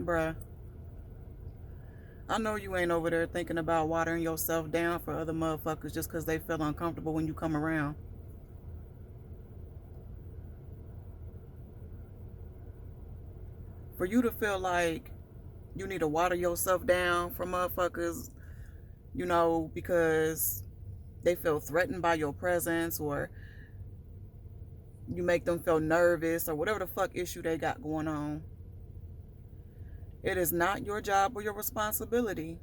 Bruh, I know you ain't over there thinking about watering yourself down for other motherfuckers just because they feel uncomfortable when you come around. For you to feel like you need to water yourself down for motherfuckers, because they feel threatened by your presence, or you make them feel nervous, or whatever the fuck issue they got going on. It is not your job or your responsibility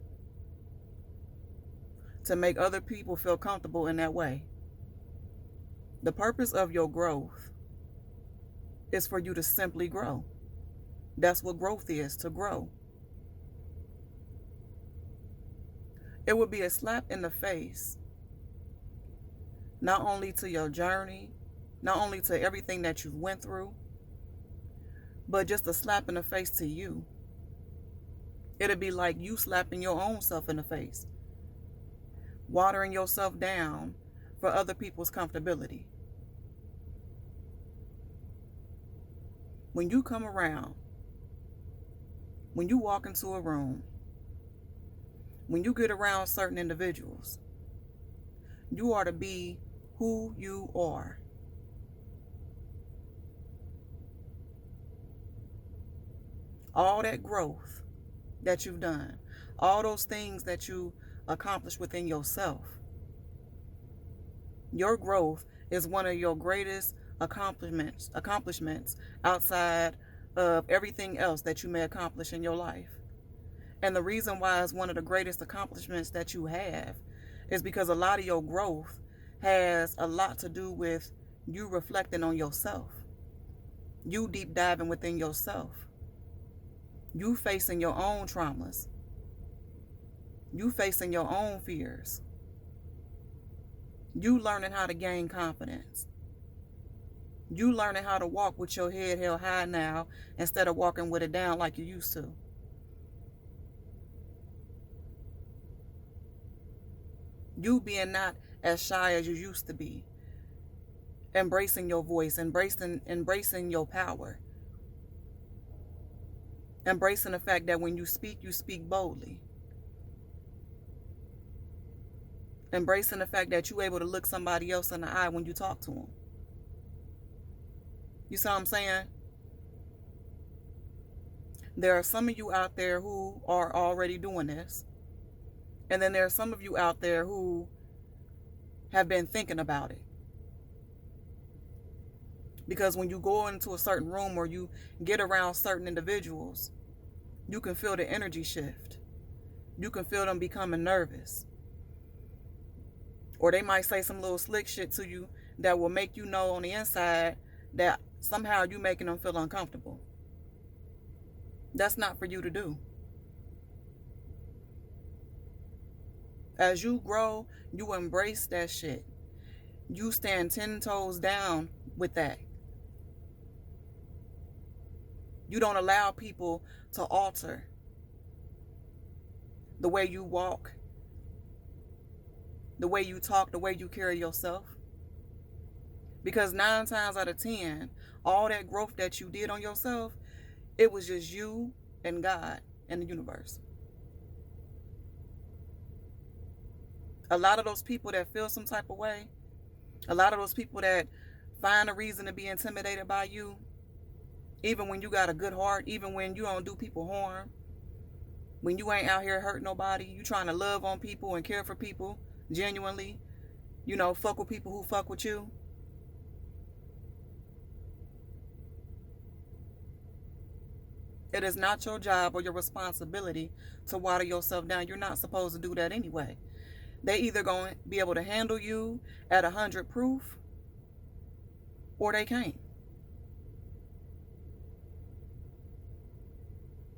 to make other people feel comfortable in that way. The purpose of your growth is for you to simply grow. That's what growth is, to grow. It would be a slap in the face, not only to your journey, not only to everything that you've went through, but just a slap in the face to you. It'd be like you slapping your own self in the face, watering yourself down for other people's comfortability. When you come around, when you walk into a room, when you get around certain individuals, you are to be who you are. All that growth that you've done, all those things that you accomplished within yourself, your growth is one of your greatest accomplishments outside of everything else that you may accomplish in your life. And the reason why it's one of the greatest accomplishments that you have is because a lot of your growth has a lot to do with you reflecting on yourself, you deep diving within yourself, you facing your own traumas, you facing your own fears, you learning how to gain confidence, you learning how to walk with your head held high now instead of walking with it down like you used to. You being not as shy as you used to be. Embracing your voice, embracing your power. Embracing the fact that when you speak boldly. Embracing the fact that you're able to look somebody else in the eye when you talk to them. You see what I'm saying? There are some of you out there who are already doing this. And then there are some of you out there who have been thinking about it. Because when you go into a certain room or you get around certain individuals, you can feel the energy shift. You can feel them becoming nervous. Or they might say some little slick shit to you that will make you know on the inside that somehow you're making them feel uncomfortable. That's not for you to do. As you grow, you embrace that shit. You stand 10 toes down with that. You don't allow people to alter the way you walk, the way you talk, the way you carry yourself. Because 9 times out of 10, all that growth that you did on yourself, it was just you and God and the universe. A lot of those people that feel some type of way, a lot of those people that find a reason to be intimidated by you, even when you got a good heart, even when you don't do people harm, when you ain't out here hurting nobody, you trying to love on people and care for people genuinely, fuck with people who fuck with you. It is not your job or your responsibility to water yourself down. You're not supposed to do that anyway. They either going to be able to handle you at 100 proof or they can't.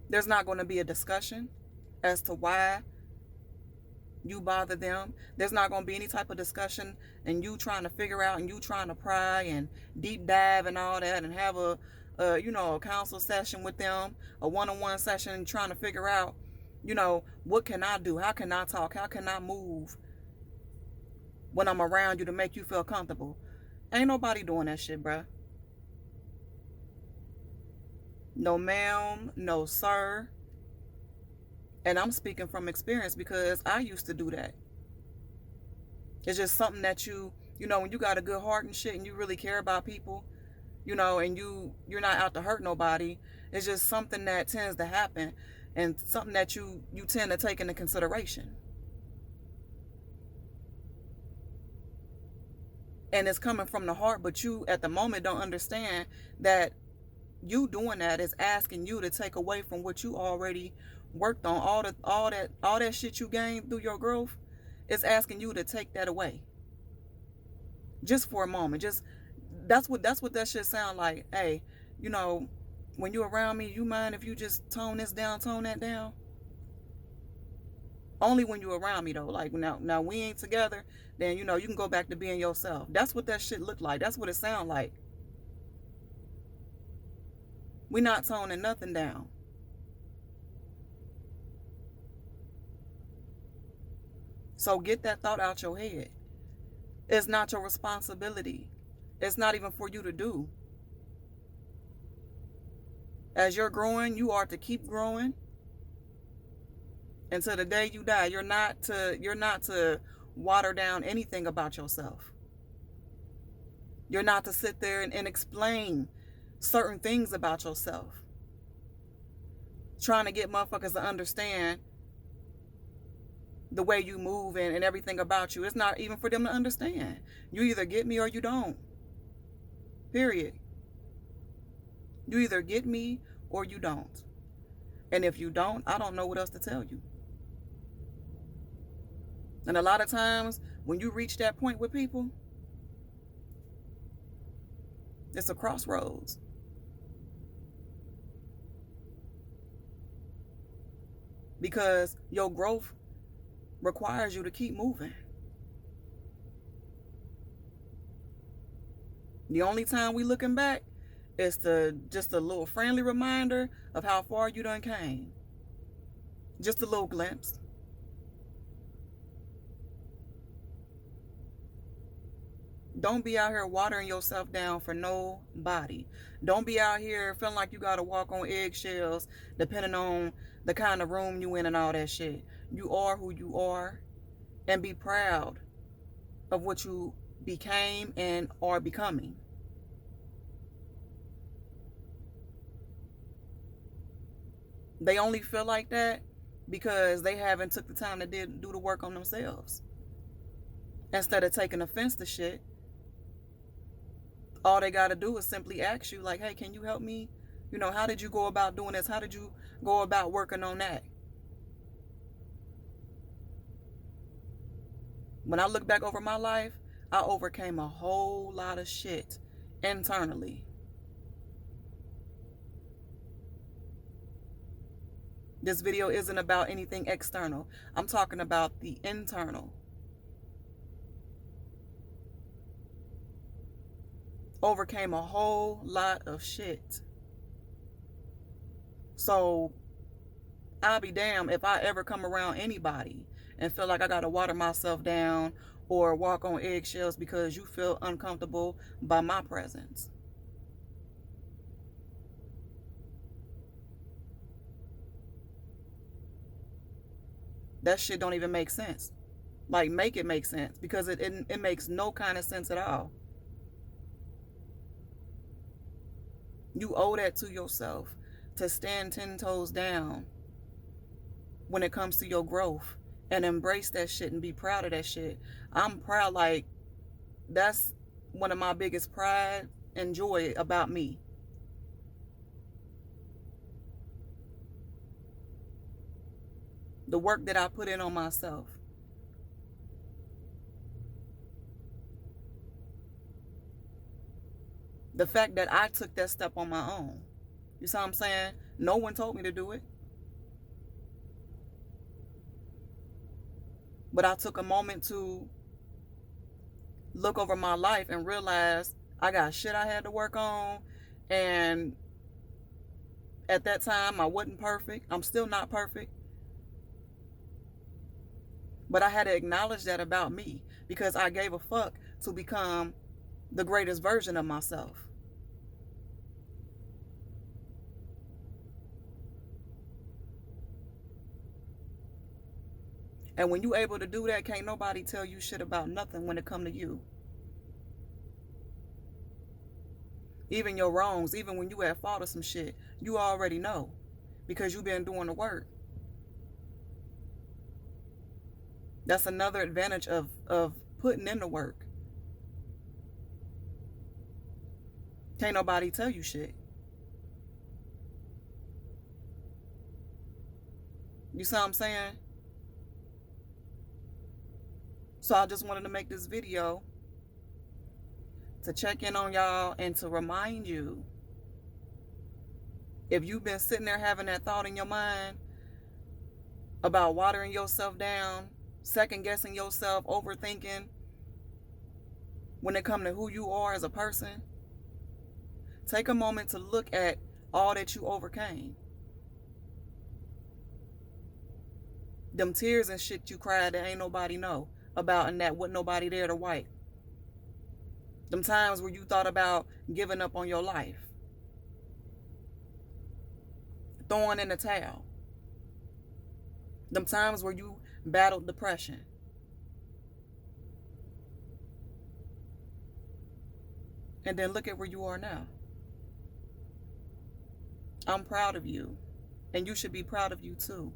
There's not going to be a discussion as to why you bother them. There's not going to be any type of discussion and you trying to figure out and you trying to pry and deep dive and all that and have a counsel session with them, a one-on-one session, trying to figure out, what can I do? How can I talk? How can I move when I'm around you to make you feel comfortable? Ain't nobody doing that shit, bruh. No ma'am, no sir. And I'm speaking from experience because I used to do that. It's just something that when you got a good heart and shit and you really care about people, and you're not out to hurt nobody, it's just something that tends to happen and something that you tend to take into consideration. And it's coming from the heart, but you at the moment don't understand that you doing that is asking you to take away from what you already worked on. All that shit you gained through your growth is asking you to take that away. Just for a moment. Just that's what that shit sound like. Hey, when you around me, you mind if you just tone this down, tone that down? Only when you around me though. Like now we ain't together, then you can go back to being yourself. That's what that shit look like. That's what it sound like. We not toning nothing down. So get that thought out your head. It's not your responsibility. It's not even for you to do. As you're growing, you are to keep growing until the day you die. You're not to water down anything about yourself. You're not to sit there and explain certain things about yourself. Trying to get motherfuckers to understand the way you move and everything about you. It's not even for them to understand. You either get me or you don't. Period. You either get me or you don't. And if you don't, I don't know what else to tell you. And a lot of times when you reach that point with people, it's a crossroads. Because your growth requires you to keep moving. The only time we looking back is just a little friendly reminder of how far you done came. Just a little glimpse. Don't be out here watering yourself down for nobody. Don't be out here feeling like you gotta walk on eggshells depending on the kind of room you in and all that shit. You are who you are, and be proud of what you became and are becoming. They only feel like that because they haven't took the time to do the work on themselves. Instead of taking offense to shit, all they got to do is simply ask you, like, hey, can you help me? How did you go about doing this? How did you go about working on that? When I look back over my life, I overcame a whole lot of shit internally. This video isn't about anything external. I'm talking about the internal. Overcame a whole lot of shit. So I'll be damned if I ever come around anybody and feel like I gotta water myself down or walk on eggshells because you feel uncomfortable by my presence. That shit don't even make sense. Like, make it make sense, because it makes no kind of sense at all. You owe that to yourself to stand 10 toes down when it comes to your growth and embrace that shit and be proud of that shit. I'm proud. Like, that's one of my biggest pride and joy about me. The work that I put in on myself. The fact that I took that step on my own. You see what I'm saying? No one told me to do it. But I took a moment to look over my life and realize I got shit I had to work on. And at that time, I wasn't perfect. I'm still not perfect. But I had to acknowledge that about me, because I gave a fuck to become the greatest version of myself. And when you able to do that, can't nobody tell you shit about nothing when it come to you. Even your wrongs, even when you at fault of some shit, you already know because you been doing the work. That's another advantage of putting in the work. Can't nobody tell you shit. You see what I'm saying? So I just wanted to make this video to check in on y'all and to remind you, if you've been sitting there having that thought in your mind about watering yourself down, second guessing yourself, overthinking when it comes to who you are as a person, take a moment to look at all that you overcame. Them tears and shit you cried that ain't nobody know about and that wasn't nobody there to wipe. Them times where you thought about giving up on your life. Throwing in the towel. Them times where you battled depression. And then look at where you are now. I'm proud of you. And you should be proud of you too.